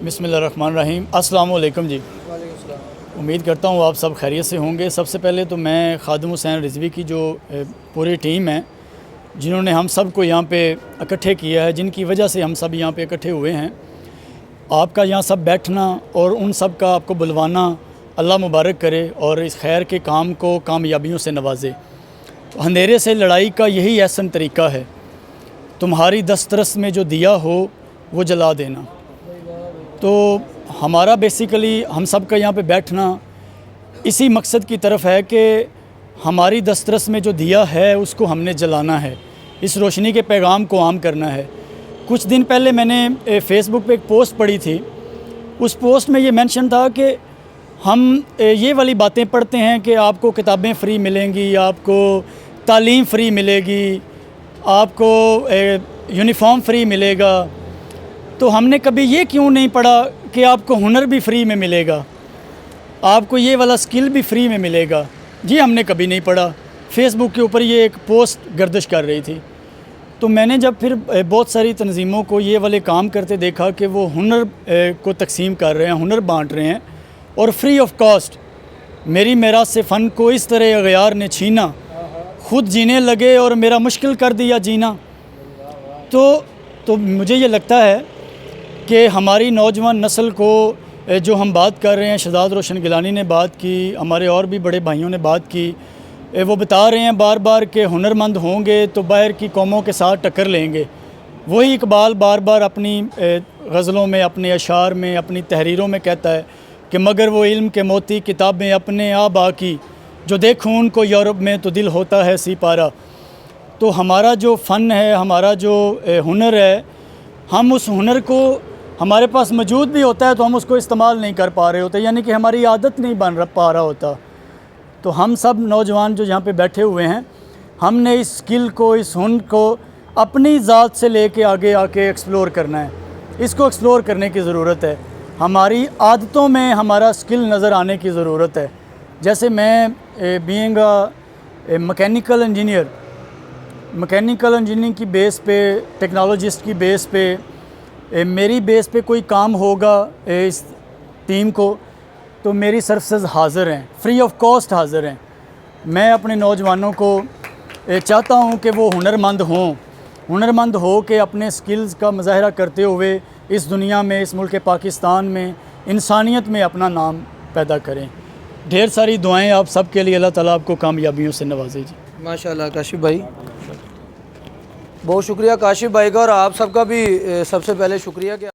بسم اللہ الرحمن الرحیم۔ السلام علیکم جی۔ وعلیکم السلام۔ امید کرتا ہوں آپ سب خیریت سے ہوں گے۔ سب سے پہلے تو میں خادم حسین رضوی کی جو پوری ٹیم ہے جنہوں نے ہم سب کو یہاں پہ اکٹھے کیا ہے، جن کی وجہ سے ہم سب یہاں پہ اکٹھے ہوئے ہیں، آپ کا یہاں سب بیٹھنا اور ان سب کا آپ کو بلوانا اللہ مبارک کرے اور اس خیر کے کام کو کامیابیوں سے نوازے۔ اندھیرے سے لڑائی کا یہی احسن طریقہ ہے، تمہاری دسترس میں جو دیا ہو وہ جلا دینا۔ تو ہمارا بیسیکلی ہم سب کا یہاں پہ بیٹھنا اسی مقصد کی طرف ہے کہ ہماری دسترس میں جو دیا ہے اس کو ہم نے جلانا ہے، اس روشنی کے پیغام کو عام کرنا ہے۔ کچھ دن پہلے میں نے فیس بک پہ ایک پوسٹ پڑھی تھی، اس پوسٹ میں یہ مینشن تھا کہ ہم یہ والی باتیں پڑھتے ہیں کہ آپ کو کتابیں فری ملیں گی، آپ کو تعلیم فری ملے گی، آپ کو یونیفارم فری ملے گا، تو ہم نے کبھی یہ کیوں نہیں پڑھا کہ آپ کو ہنر بھی فری میں ملے گا، آپ کو یہ والا سکل بھی فری میں ملے گا؟ جی ہم نے کبھی نہیں پڑھا۔ فیس بک کے اوپر یہ ایک پوسٹ گردش کر رہی تھی، تو میں نے جب پھر بہت ساری تنظیموں کو یہ والے کام کرتے دیکھا کہ وہ ہنر کو تقسیم کر رہے ہیں، ہنر بانٹ رہے ہیں اور فری آف کاسٹ، میری میراث سے فن کو اس طرح اغیار نے چھینا، خود جینے لگے اور میرا مشکل کر دیا جینا۔ تو مجھے یہ لگتا ہے کہ ہماری نوجوان نسل کو جو ہم بات کر رہے ہیں، شہزاد روشن گیلانی نے بات کی، ہمارے اور بھی بڑے بھائیوں نے بات کی، وہ بتا رہے ہیں بار بار کہ ہنرمند ہوں گے تو باہر کی قوموں کے ساتھ ٹکر لیں گے۔ وہی اقبال بار بار اپنی غزلوں میں، اپنے اشعار میں، اپنی تحریروں میں کہتا ہے کہ مگر وہ علم کے موتی کتابیں اپنے آپ باقی، جو دیکھوں ان کو یورپ میں تو دل ہوتا ہے سی پارا۔ تو ہمارا جو فن ہے، ہمارا جو ہنر ہے، ہم اس ہنر کو ہمارے پاس موجود بھی ہوتا ہے تو ہم اس کو استعمال نہیں کر پا رہے ہوتے، یعنی کہ ہماری عادت نہیں بن پا رہا ہوتا۔ تو ہم سب نوجوان جو یہاں پہ بیٹھے ہوئے ہیں، ہم نے اس سکل کو، اس ہنر کو اپنی ذات سے لے کے آگے آ کے ایکسپلور کرنا ہے، اس کو ایکسپلور کرنے کی ضرورت ہے، ہماری عادتوں میں ہمارا سکل نظر آنے کی ضرورت ہے۔ جیسے میں بینگ اے مکینیکل انجینئرنگ کی بیس پہ، ٹیکنالوجسٹ کی بیس پہ، میری بیس پہ کوئی کام ہوگا اس ٹیم کو، تو میری سروسز حاضر ہیں، فری آف کاسٹ حاضر ہیں۔ میں اپنے نوجوانوں کو چاہتا ہوں کہ وہ ہنرمند ہو کے اپنے سکلز کا مظاہرہ کرتے ہوئے اس دنیا میں، اس ملک پاکستان میں، انسانیت میں اپنا نام پیدا کریں۔ ڈھیر ساری دعائیں آپ سب کے لیے، اللہ تعالیٰ آپ کو کامیابیوں سے نوازے جی۔ ماشاءاللہ کاشف بھائی، بہت شکریہ کاشف بھائی کا، اور آپ سب کا بھی سب سے پہلے شکریہ کہ